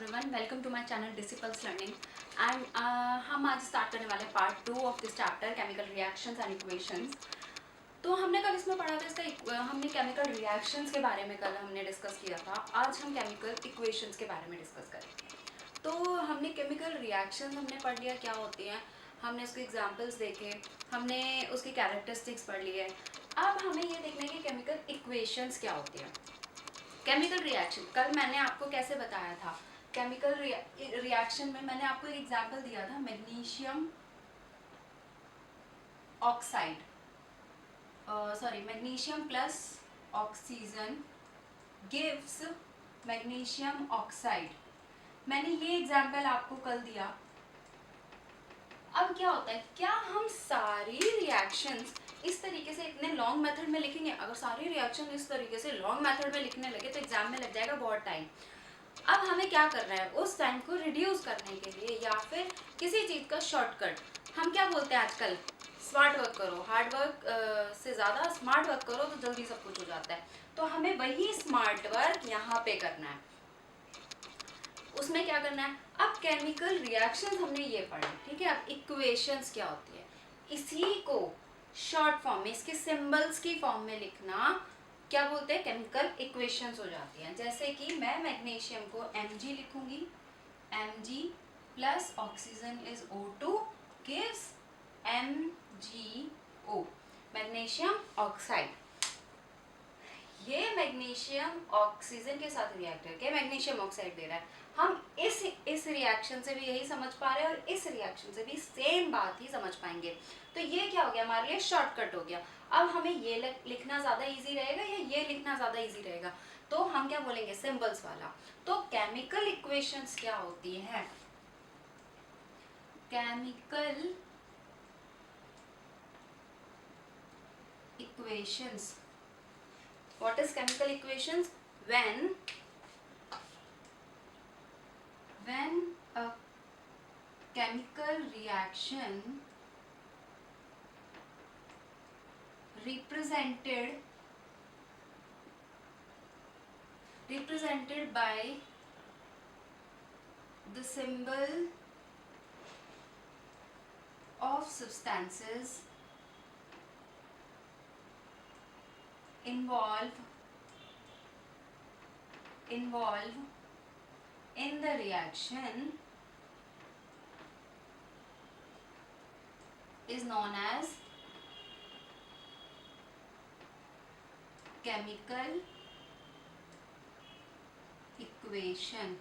Everyone, welcome to my channel disciples learning and हम आज start करने वाले part 2 of this chapter chemical reactions and equations. तो हमने कल इसमें पढ़ा था हमने केमिकल रिएक्शंस के बारे में कल हमने डिस्कस किया था। आज हम केमिकल इक्वेशंस के बारे में डिस्कस करेंगे। तो हमने केमिकल रिएक्शंस हमने पढ़ लिया क्या होती हैं, हमने उसके एग्जाम्पल्स देखे, हमने उसकी कैरेक्टरिस्टिक्स पढ़ ली है। अब हमें ये देखना है कि केमिकल इक्वेशंस क्या होती है। केमिकल रिएक्शन कल मैंने आपको कैसे बताया था। केमिकल रिएक्शन में मैंने आपको एक एग्जांपल दिया था, magnesium oxide, magnesium plus oxygen gives magnesium oxide. मैंने ये एग्जांपल आपको कल दिया। अब क्या होता है, क्या हम सारी रिएक्शंस इस तरीके से इतने लॉन्ग मेथड में लिखेंगे? अगर सारी रिएक्शन इस तरीके से लॉन्ग मेथड में लिखने लगे तो एग्जाम में लग जाएगा बहुत टाइम। अब हमें क्या करना है, उस टाइम को रिड्यूस करने के लिए या फिर किसी चीज़ का शॉर्टकट, हम क्या बोलते हैं आजकल, स्मार्ट वर्क करो, हार्ड वर्क से ज़्यादा स्मार्ट वर्क करो तो जल्दी सब कुछ हो जाता है। तो हमें वही स्मार्ट वर्क यहाँ पे करना है। उसमें क्या करना है, अब केमिकल रिएक्शंस हमने ये पढ़े, ठीक है। अब इक्वेशंस क्या होती है, इसी को शॉर्ट फॉर्म में, इसके सिंबल्स की फॉर्म में लिखना क्या बोलते हैं, केमिकल इक्वेशंस हो जाती हैं। जैसे कि मैं मैग्नीशियम को Mg लिखूंगी, Mg plus oxygen is O2 gives MgO, magnesium oxide. ये मैग्नीशियम ऑक्सीजन के साथ रिएक्ट करके मैग्नीशियम ऑक्साइड दे रहा है। हम इस रिएक्शन से भी यही समझ पा रहे हैं और इस रिएक्शन से भी सेम बात ही समझ पाएंगे। तो ये क्या हो गया, हमारे लिए शॉर्टकट हो गया। अब हमें ये लिखना ज़्यादा इजी रहेगा या ये लिखना ज़्यादा इजी रहेगा, तो हम क्या बोलेंगे, सिंबल्स वाला। तो केमिकल इक्वेशंस क्या होती है, chemical equations, what is chemical equations? When a chemical reaction represented by the symbol of substances involved in the reaction is known as chemical equation.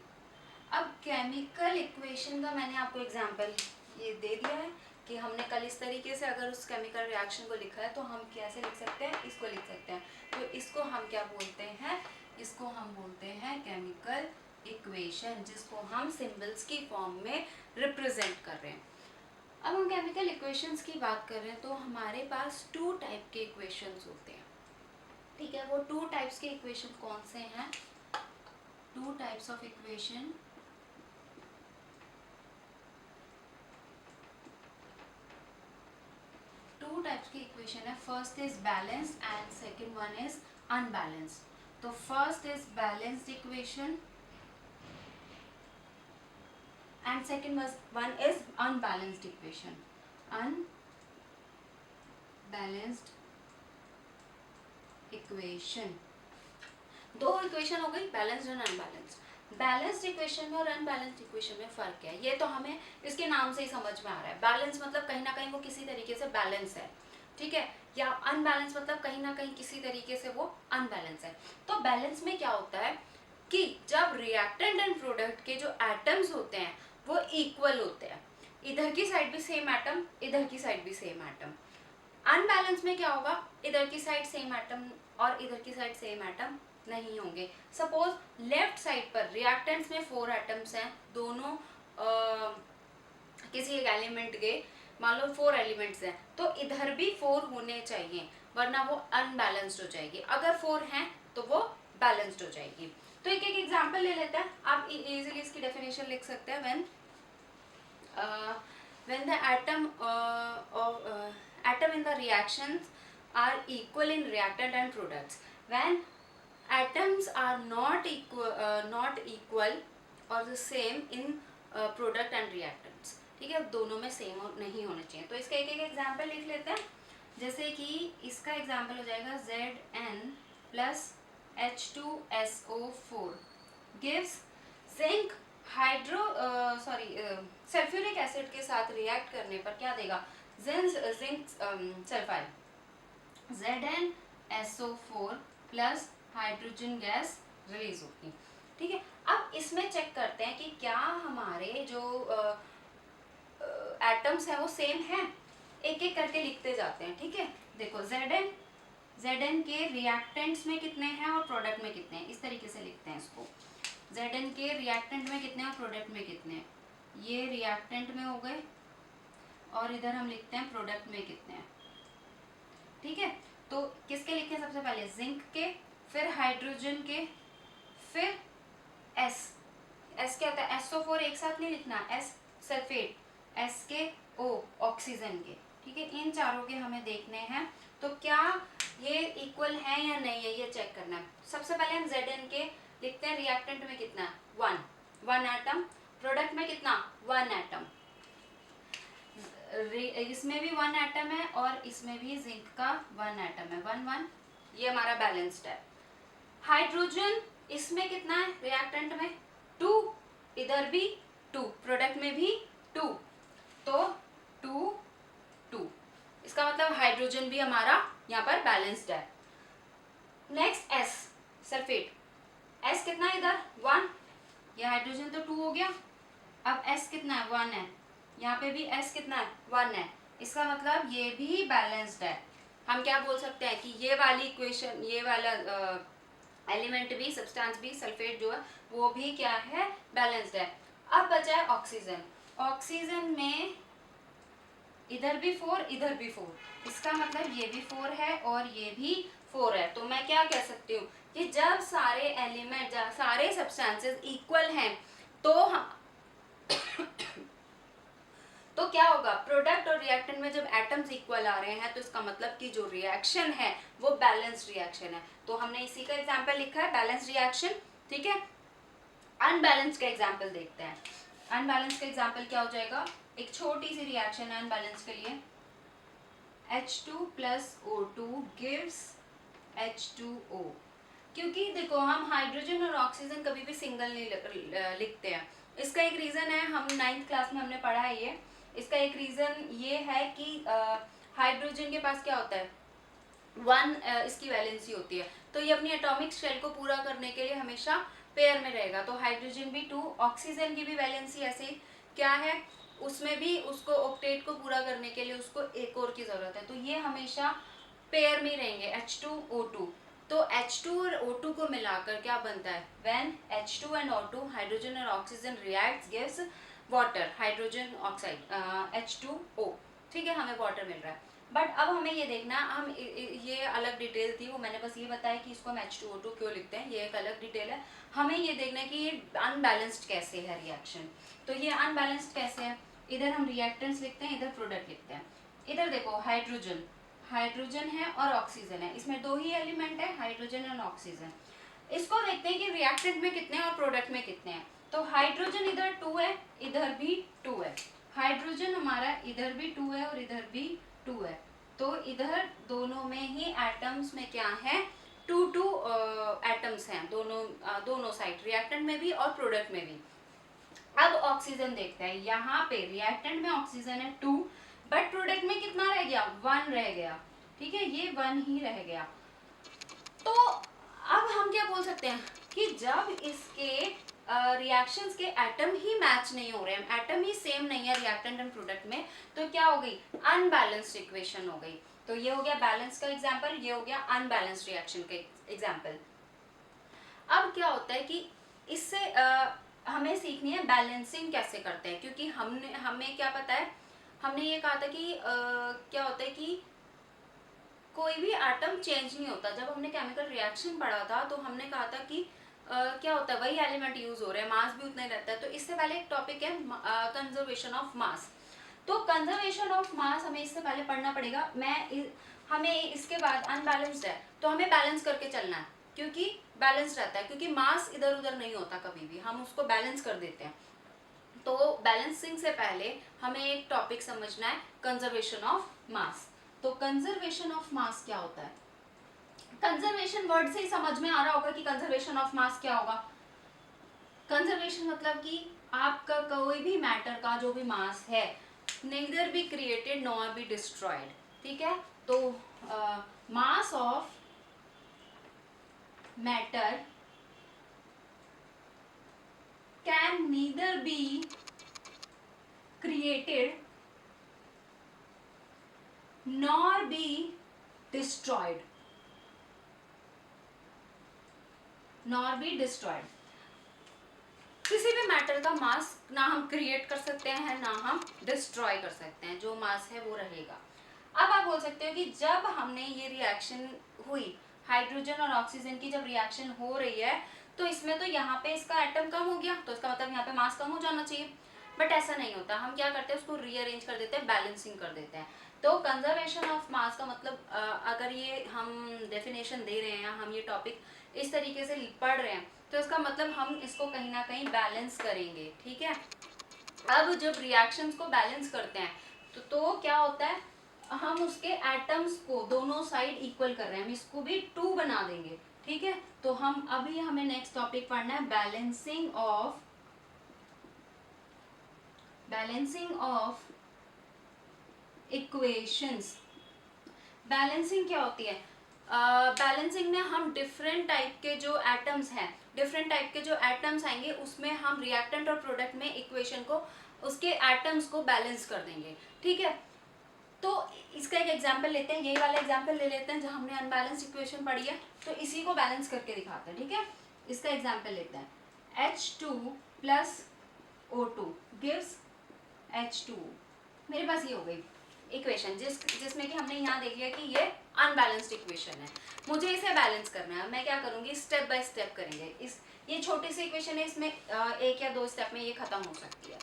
अब केमिकल इक्वेशन का मैंने आपको एग्जांपल ये दे दिया है कि हमने कल इस तरीके से अगर उस केमिकल रिएक्शन को लिखा है तो हम कैसे लिख सकते हैं, इसको लिख सकते हैं। तो इसको हम क्या बोलते हैं, इसको हम बोलते हैं केमिकल इक्वेशन, जिसको हम सिंबल्स की फॉर्म में रिप्रेजेंट कर रहे हैं। अब हम केमिकल इक्वेशंस की बात कर रहे हैं तो हमारे पास 2 टाइप के इक्वेशंस होते हैं, ठीक है। वो 2 टाइप्स के इक्वेशन कौन से हैं, 2 types of equation, two types की इक्वेशन है। First is balanced and second one is unbalanced. तो first is balanced equation and second one is unbalanced equation. Unbalanced equation, 2 equation हो गई, बैलेंस्ड और अनबैलेंस्ड। बैलेंस्ड इक्वेशन में और unbalanced equation में फर्क है, ये तो हमें इसके नाम से ही समझ में आ रहा है। बैलेंस मतलब कहीं ना कहीं वो किसी तरीके से बैलेंस है, ठीक है, या अनबैलेंस मतलब कहीं ना कहीं किसी तरीके से वो अनबैलेंस है। तो बैलेंस में क्या होता है कि जब रिएक्टेंट एंड प्रोडक्ट के जो एटम्स होते हैं वो इक्वल होते हैं, इधर की साइड भी सेम एटम, इधर की साइड भी सेम एटम। अनबैलेंस में क्या होगा, इधर की साइड सेम एटम और इधर की साइड सेम एटम नहीं होंगे। सपोज लेफ्ट साइड पर रिएक्टेंट्स में 4 एटम्स हैं, दोनों किसी एक एलिमेंट के, मान लो 4 एलिमेंट्स हैं, तो इधर भी 4 होने चाहिए, वरना वो अनबैलेंस्ड हो जाएगी। अगर 4 हैं तो वो बैलेंस्ड हो जाएगी। तो एक एक एग्जांपल ले लेते हैं, आप इजीली इसकी डेफिनेशन लिख सकते हैं। when the atom in the reactions are equal in reactant and products, when atoms are not equal और the same in product and reactants, ठीक है, दोनों में सेम नहीं होने चाहिए। तो इसका एक एक एग्जाम्पल लिख लेते हैं। जैसे कि इसका एग्जाम्पल हो जाएगा Zn plus H2SO4 gives zinc hydro sulphuric acid के साथ रिएक्ट करने पर क्या देगा, zinc sulphide ZnSO4 plus hydrogen gas release होगी, ठीक है। अब इसमें चेक करते हैं कि क्या हमारे जो एटम्स हैं वो सेम है, एक एक करके लिखते जाते हैं, ठीक है। देखो Zn के रिएक्टेंट्स में कितने हैं और प्रोडक्ट में कितने हैं, इस तरीके से लिखते हैं इसको। Zn के रिएक्टेंट में कितने हैं और प्रोडक्ट में कितने हैं, ये रिएक्टेंट में हो गए और इधर हम लिखते हैं प्रोडक्ट में कितने हैं, ठीक है। तो किसके लिखे सबसे पहले, जिंक के, फिर हाइड्रोजन के, फिर एस क्या होता है, SO4 एक साथ नहीं लिखना, S सल्फेट, S के O ऑक्सीजन के, ठीक है। इन चारों के हमें देखने हैं, तो क्या ये इक्वल है या नहीं है ये चेक करना है। सबसे पहले हम Zn के लिखते हैं, रिएक्टेंट में कितना, 1 एटम, प्रोडक्ट में कितना, 1 एटम, इसमें भी 1 एटम है और इसमें भी जिंक का 1 एटम है, 1 1, ये हमारा बैलेंस्ड है। हाइड्रोजन इसमें कितना है, रिएक्टेंट में 2, इधर भी 2, प्रोडक्ट में भी 2, तो 2 2, इसका मतलब हाइड्रोजन भी हमारा यहाँ पर बैलेंस्ड है। नेक्स्ट S सल्फेट, S कितना है इधर, 1, ये हाइड्रोजन तो 2 हो गया, अब S कितना है, 1 है, यहाँ पे भी S कितना है, 1 है, इसका मतलब ये भी बैलेंस्ड है। हम क्या बोल सकते हैं कि ये वाली इक्वेशन, ये वाला एलिमेंट भी, सब्सटेंस भी, सल्फेट जो है वो भी क्या है, बैलेंस्ड है। अब बचा है ऑक्सीजन, ऑक्सीजन में इधर भी 4, इधर भी 4, इसका मतलब ये भी 4 है और ये भी 4 है। तो मैं क्या कह सकती हूँ कि जब सारे एलिमेंट, जब सारे सब्सटेंसेस इक्वल हैं तो तो क्या होगा, प्रोडक्ट और रिएक्टेंट में जब एटम्स इक्वल आ रहे हैं तो इसका मतलब कि जो रिएक्शन है वो बैलेंस्ड रिएक्शन है। तो हमने इसी का एग्जांपल लिखा है, बैलेंस्ड रिएक्शन, ठीक है। अनबैलेंस्ड का एग्जांपल देखते हैं। अनबैलेंस्ड का एग्जांपल क्या हो जाएगा, एक छोटी सी रिएक्शन है अनबैलेंस के लिए, H2 plus O2 gives H2O। क्योंकि देखो हम हाइड्रोजन और ऑक्सीजन कभी भी सिंगल नहीं लिखते हैं, इसका एक रीज़न है, हम 9th क्लास में हमने पढ़ा है ये। इसका एक रीज़न ये है कि हाइड्रोजन के पास क्या होता है, 1 इसकी वैलेंसी होती है, तो ये अपनी एटॉमिक शेल को पूरा करने के लिए हमेशा पेयर में रहेगा। तो हाइड्रोजन भी 2, ऑक्सीजन की भी वैलेंसी ऐसे क्या है, उसमें भी उसको ऑक्टेट को पूरा करने के लिए उसको एक और की ज़रूरत है, तो ये हमेशा पेयर में रहेंगे, H2O2। तो H2 और O2 को मिलाकर क्या बनता है, when H2 and O2 hydrogen और oxygen reacts gives water, hydrogen oxide H2O, ठीक है, हमें वाटर मिल रहा है। बट अब हमें ये देखना, हम ये अलग डिटेल थी, वो मैंने बस ये बताया कि इसको हम H2O2 क्यों लिखते हैं, ये एक अलग डिटेल है। हमें ये देखना है कि ये अनबैलेंस्ड कैसे है रिएक्शन। तो ये अनबैलेंस्ड कैसे है, इधर हम रिएक्टेंट्स लिखते हैं, इधर प्रोडक्ट लिखते हैं। इधर देखो हाइड्रोजन है और ऑक्सीजन है, इसमें 2 ही एलिमेंट है, हाइड्रोजन और ऑक्सीजन। इसको देखते हैं कि रिएक्टेंट में कितने हैं और प्रोडक्ट में कितने हैं। तो हाइड्रोजन इधर 2 है, इधर भी 2 है, हाइड्रोजन हमारा इधर भी 2 है और इधर भी 2 है, तो इधर दोनों में ही एटम्स में क्या है, 2 एटम्स हैं, दोनों साइड, रिएक्टेंट में भी और प्रोडक्ट में भी। अब ऑक्सीजन देखते हैं, यहाँ पे रिएक्टेंट में ऑक्सीजन है 2, बट प्रोडक्ट में कितना रह गया, 1 रह गया, ठीक है, ये 1 ही रह गया। तो अब हम क्या बोल सकते हैं कि जब इसके रिएक्शंस के एटम ही मैच नहीं हो रहे हैं, एटम ही सेम नहीं है रिएक्टेंट एंड प्रोडक्ट में, तो क्या हो गई, अनबैलेंस्ड इक्वेशन हो गई। तो ये हो गया बैलेंस का एग्जांपल, ये हो गया अनबैलेंस्ड रिएक्शन का एग्जांपल। अब क्या होता है कि इससे हमें सीखनी है बैलेंसिंग कैसे करते हैं, क्योंकि हमें क्या पता है, हमने ये कहा था कि क्या होता है कि कोई भी एटम चेंज नहीं होता। जब हमने केमिकल रिएक्शन पढ़ा था तो हमने कहा था कि क्या होता है, वही एलिमेंट यूज हो रहे हैं, मास भी उतना ही रहता है। तो इससे पहले एक टॉपिक है कंजर्वेशन ऑफ मास। तो कंजर्वेशन ऑफ मास हमें इससे पहले पढ़ना पड़ेगा। हमें इसके बाद अनबैलेंस्ड है तो हमें बैलेंस करके चलना है, क्योंकि बैलेंस रहता है, क्योंकि मास इधर उधर नहीं होता कभी भी, हम उसको बैलेंस कर देते हैं। तो बैलेंसिंग से पहले हमें एक टॉपिक समझना है, कंजर्वेशन ऑफ मास। तो कंजर्वेशन ऑफ मास क्या होता है? कंजर्वेशन वर्ड से ही समझ में आ रहा होगा कि कंजर्वेशन ऑफ मास क्या होगा। कंजर्वेशन मतलब कि आपका कोई भी मैटर का जो भी मास है, neither be created nor be destroyed, ठीक है। तो mass of matter can neither be created nor be destroyed, nor be destroyed। किसी भी मैटर का मास ना हम क्रिएट कर सकते हैं ना हम डिस्ट्रॉय कर सकते हैं, जो मास है वो रहेगा। अब आप बोल सकते हो कि जब हमने ये रिएक्शन हुई, हाइड्रोजन और ऑक्सीजन की जब रिएक्शन हो रही है, तो इसमें तो यहाँ पे इसका एटम कम हो गया, तो इसका मतलब यहाँ पे मास कम हो जाना चाहिए। बट ऐसा नहीं होता, हम क्या करते हैं, उसको रीअरेंज कर देते हैं, बैलेंसिंग कर देते हैं। तो कंजर्वेशन ऑफ मास का मतलब अगर ये हम डेफिनेशन दे रहे हैं, हम ये टॉपिक इस तरीके से पढ़ रहे हैं, तो इसका मतलब हम इसको कहीं ना कहीं बैलेंस करेंगे, ठीक है। अब जब रिएक्शंस को बैलेंस करते हैं तो क्या होता है, हम उसके एटम्स को दोनों साइड इक्वल कर रहे हैं, हम इसको भी 2 बना देंगे, ठीक है। तो हम अभी हमें नेक्स्ट टॉपिक पढ़ना है बैलेंसिंग ऑफ इक्वेशंस। बैलेंसिंग क्या होती है? बैलेंसिंग में हम डिफरेंट टाइप के जो एटम्स हैं, डिफरेंट टाइप के जो एटम्स आएंगे, उसमें हम रिएक्टेंट और प्रोडक्ट में इक्वेशन को, उसके एटम्स को बैलेंस कर देंगे, ठीक है। तो इसका एक एग्जांपल लेते हैं, यही वाला एग्जांपल ले लेते हैं जहाँ हमने अनबैलेंस्ड इक्वेशन पढ़ी है, तो इसी को बैलेंस करके दिखाते हैं, ठीक है। इसका एग्जांपल लेते हैं, H2 plus O2 gives H2O। मेरे पास ये हो गई इक्वेशन, जिसमें कि हमने यहाँ देख लिया कि ये अनबैलेंस्ड इक्वेशन है, मुझे इसे बैलेंस करना है। मैं क्या करूँगी, स्टेप बाय स्टेप करेंगे। ये छोटी सी इक्वेशन है, इसमें 1 या 2 स्टेप में ये खत्म हो सकती है,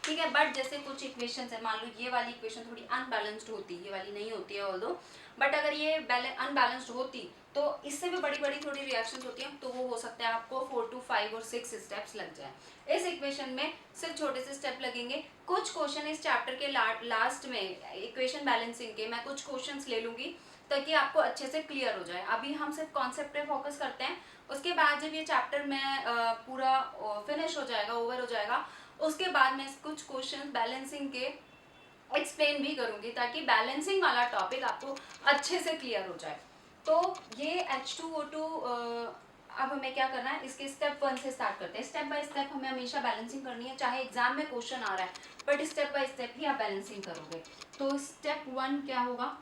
ठीक है। बट जैसे कुछ इक्वेशन है, मान लो ये वाली इक्वेशन थोड़ी अनबैलेंस्ड होती, ये वाली नहीं होती है ऑल्दो, बट अगर ये अनबैलेंस्ड होती तो इससे भी बड़ी बड़ी थोड़ी रिएक्शंस होती हैं, तो वो हो सकता है आपको 4 to 5 और 6 स्टेप्स लग जाए। इस इक्वेशन में सिर्फ छोटे से स्टेप लगेंगे। कुछ क्वेश्चन इस चैप्टर के लास्ट में इक्वेशन बैलेंसिंग के मैं कुछ क्वेश्चंस ले लूंगी ताकि आपको अच्छे से क्लियर हो जाए। अभी हम सिर्फ कॉन्सेप्ट पे फोकस करते हैं, उसके बाद जब ये चैप्टर में पूरा फिनिश हो जाएगा, ओवर हो जाएगा, उसके बाद मैं कुछ क्वेश्चन बैलेंसिंग के एक्सप्लेन भी करूंगी ताकि बैलेंसिंग वाला टॉपिक आपको अच्छे से क्लियर हो जाए। तो ये H2O2 अब हमें क्या करना है, इसके स्टेप 1 से स्टार्ट करते हैं। स्टेप बाय स्टेप हमें हमेशा बैलेंसिंग करनी है, चाहे एग्जाम में क्वेश्चन आ रहा है, बट स्टेप बाय स्टेप ही आप बैलेंसिंग करोगे। तो स्टेप 1 क्या होगा,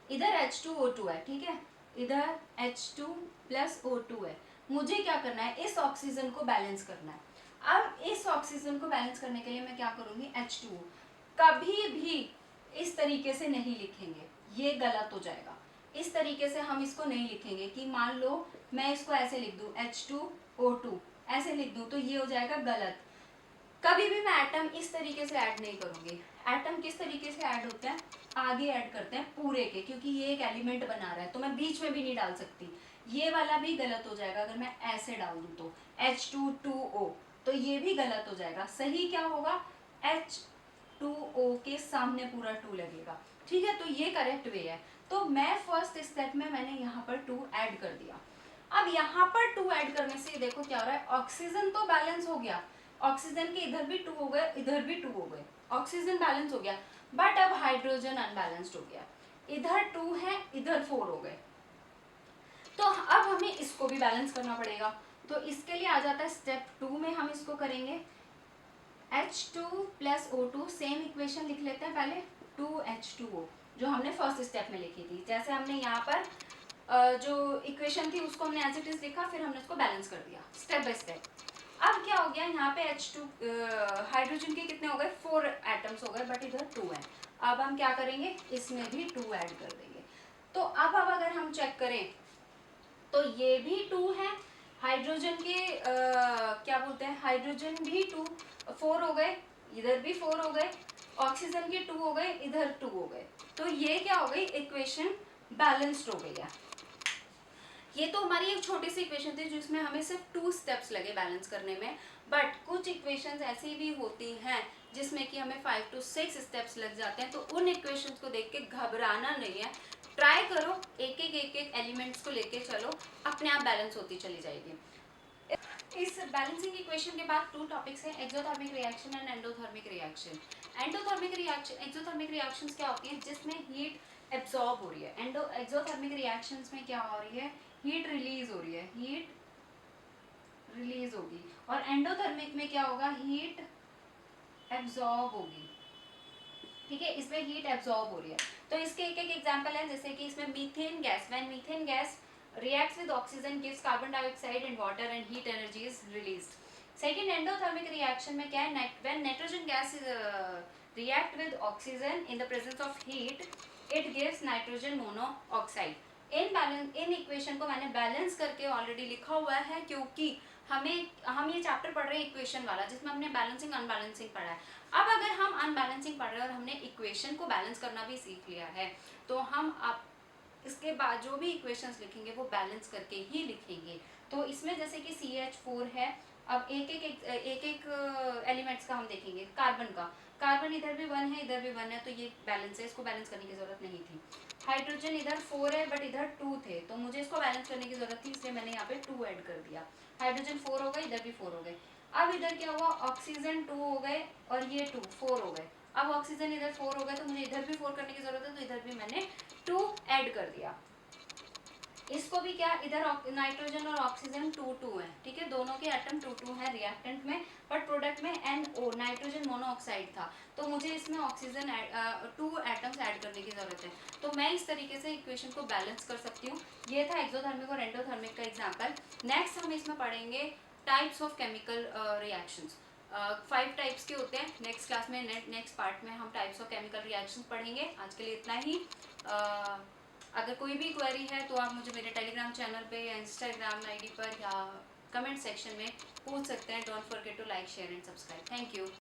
इधर H2O2 है, ठीक है, इधर H2 प्लस O2 है, मुझे क्या करना है, इस ऑक्सीजन को बैलेंस करना है। अब इस ऑक्सीजन को बैलेंस करने के लिए मैं क्या करूंगी, H2O कभी भी इस तरीके से नहीं लिखेंगे, ये गलत हो जाएगा। इस तरीके से हम इसको नहीं लिखेंगे कि मान लो मैं इसको ऐसे लिख दूं H2O2 ऐसे लिख दूं, तो ये हो जाएगा गलत। कभी भी मैं एटम इस तरीके से ऐड नहीं करूंगी। एटम किस तरीके से ऐड होता है, आगे ऐड करते हैं पूरे के, क्योंकि ये एक एलिमेंट बना रहा है, तो मैं बीच में भी नहीं डाल सकती। ये वाला भी गलत हो जाएगा अगर मैं ऐसे डाल दूं, तो H2O, तो ये भी गलत हो जाएगा। सही क्या होगा, H2O के सामने पूरा 2 लगेगा, ठीक है। तो ये करेक्ट वे है। तो मैं फर्स्ट स्टेप में मैंने यहाँ पर 2 ऐड कर दिया। अब यहाँ पर 2 ऐड करने से देखो क्या हो रहा है, ऑक्सीजन तो बैलेंस हो गया, ऑक्सीजन के इधर भी 2 हो गए, इधर भी 2 हो गए, ऑक्सीजन बैलेंस हो गया। बट अब हाइड्रोजन अनबैलेंस्ड हो गया, इधर 2 है, इधर 4 हो गए, तो अब हमें इसको भी बैलेंस करना पड़ेगा। तो इसके लिए आ जाता है स्टेप 2 में हम इसको करेंगे H2 plus O2, same equation लिख लेते हैं पहले, 2H2O जो हमने फर्स्ट स्टेप में लिखी थी। जैसे हमने यहाँ पर जो इक्वेशन थी उसको हमने एज इट इज लिखा, फिर हमने उसको बैलेंस कर दिया स्टेप बाय स्टेप। अब क्या हो गया, यहाँ पे H2 हाइड्रोजन के कितने हो गए, 4 एटम्स हो गए, बट इधर 2 है। अब हम क्या करेंगे, इसमें भी 2 ऐड कर देंगे। तो अब अगर हम चेक करें तो ये भी 2 है, हाइड्रोजन के क्या बोलते हैं, हाइड्रोजन भी 4 हो गए, इधर भी 4 हो गए, ऑक्सीजन के 2 हो गए, इधर 2 हो गए। तो ये क्या हो गई, इक्वेशन बैलेंस्ड हो गई है। ये तो हमारी एक छोटी सी इक्वेशन थी जिसमें हमें सिर्फ 2 स्टेप्स लगे बैलेंस करने में, बट कुछ इक्वेशंस ऐसी भी होती हैं जिसमें कि हमें 5 to 6 स्टेप्स लग जाते हैं। तो उन इक्वेशंस को देख के घबराना नहीं है, ट्राई करो, एक एक एलिमेंट्स को लेके चलो, अपने आप बैलेंस होती चली जाएगी। इस बैलेंसिंग इक्वेशन के बाद 2 टॉपिक्स हैं, exothermic reaction and endothermic reaction. Endothermic reaction, exothermic reactions क्या होती हैं, जिसमें हीट एब्जॉर्ब हो रही है। एक्सोथर्मिक रिएक्शंस में क्या हो रही है, हीट रिलीज हो रही है, हीट रिलीज होगी। और एंडोथर्मिक में क्या होगा, हीट एब्जॉर्ब होगी। ठीक है, इसमें हीट एब्जॉर्ब हो रही है। तो इसके एक एक एग्जांपल है, जैसे कि इसमें methane gas, when methane gas reacts with oxygen gives carbon dioxide and water and heat energy is released. Second endothermic reaction में क्या है, when nitrogen gas is react with oxygen in the presence of heat it gives nitrogen monoxide. In equation को मैंने balance करके already लिखा हुआ है, क्योंकि हम ये चैप्टर पढ़ रहे हैं इक्वेशन वाला, जिसमें हमने बैलेंसिंग अनबैलेंसिंग पढ़ा है। अब अगर हम अनबैलेंसिंग पढ़ रहे हैं और हमने इक्वेशन को बैलेंस करना भी सीख लिया है, तो हम आप इसके बाद जो भी इक्वेशंस लिखेंगे वो बैलेंस करके ही लिखेंगे। तो इसमें जैसे कि CH4 है, अब एक एक एलिमेंट्स का हम देखेंगे। कार्बन का, कार्बन इधर भी 1 है इधर भी 1 है, तो ये बैलेंस है, इसको बैलेंस करने की जरूरत नहीं थी। हाइड्रोजन इधर 4 है बट इधर 2 थे, तो मुझे इसको बैलेंस करने की जरूरत थी, इसलिए मैंने यहाँ पे 2 ऐड कर दिया। हाइड्रोजन 4 हो गए, इधर भी 4 हो गए। अब इधर क्या हुआ, ऑक्सीजन 2 हो गए और ये 2 4 हो गए। अब ऑक्सीजन इधर 4 हो गए, तो मुझे इधर भी 4 करने की जरूरत है, तो इधर भी मैंने 2 ऐड कर दिया। इसको भी क्या, इधर नाइट्रोजन और ऑक्सीजन 2 है, ठीक है, दोनों के एटम 2 है रिएक्टेंट में, बट प्रोडक्ट में NO नाइट्रोजन मोनोऑक्साइड था, तो मुझे इसमें ऑक्सीजन 2 एटम्स ऐड करने की जरूरत है। तो मैं इस तरीके से इक्वेशन को बैलेंस कर सकती हूँ। ये था एक्सोथर्मिक और एंडोथर्मिक का एग्जाम्पल। नेक्स्ट हम इसमें पढ़ेंगे types of chemical reactions. 5 types के होते हैं। नेक्स्ट क्लास में, नेक्स्ट पार्ट में हम टाइप्स ऑफ केमिकल रिएक्शंस पढ़ेंगे। आज के लिए इतना ही। अगर कोई भी क्वेरी है तो आप मुझे मेरे टेलीग्राम चैनल पे या इंस्टाग्राम आईडी पर या कमेंट सेक्शन में पूछ सकते हैं। Don't forget to like, share and subscribe. Thank you.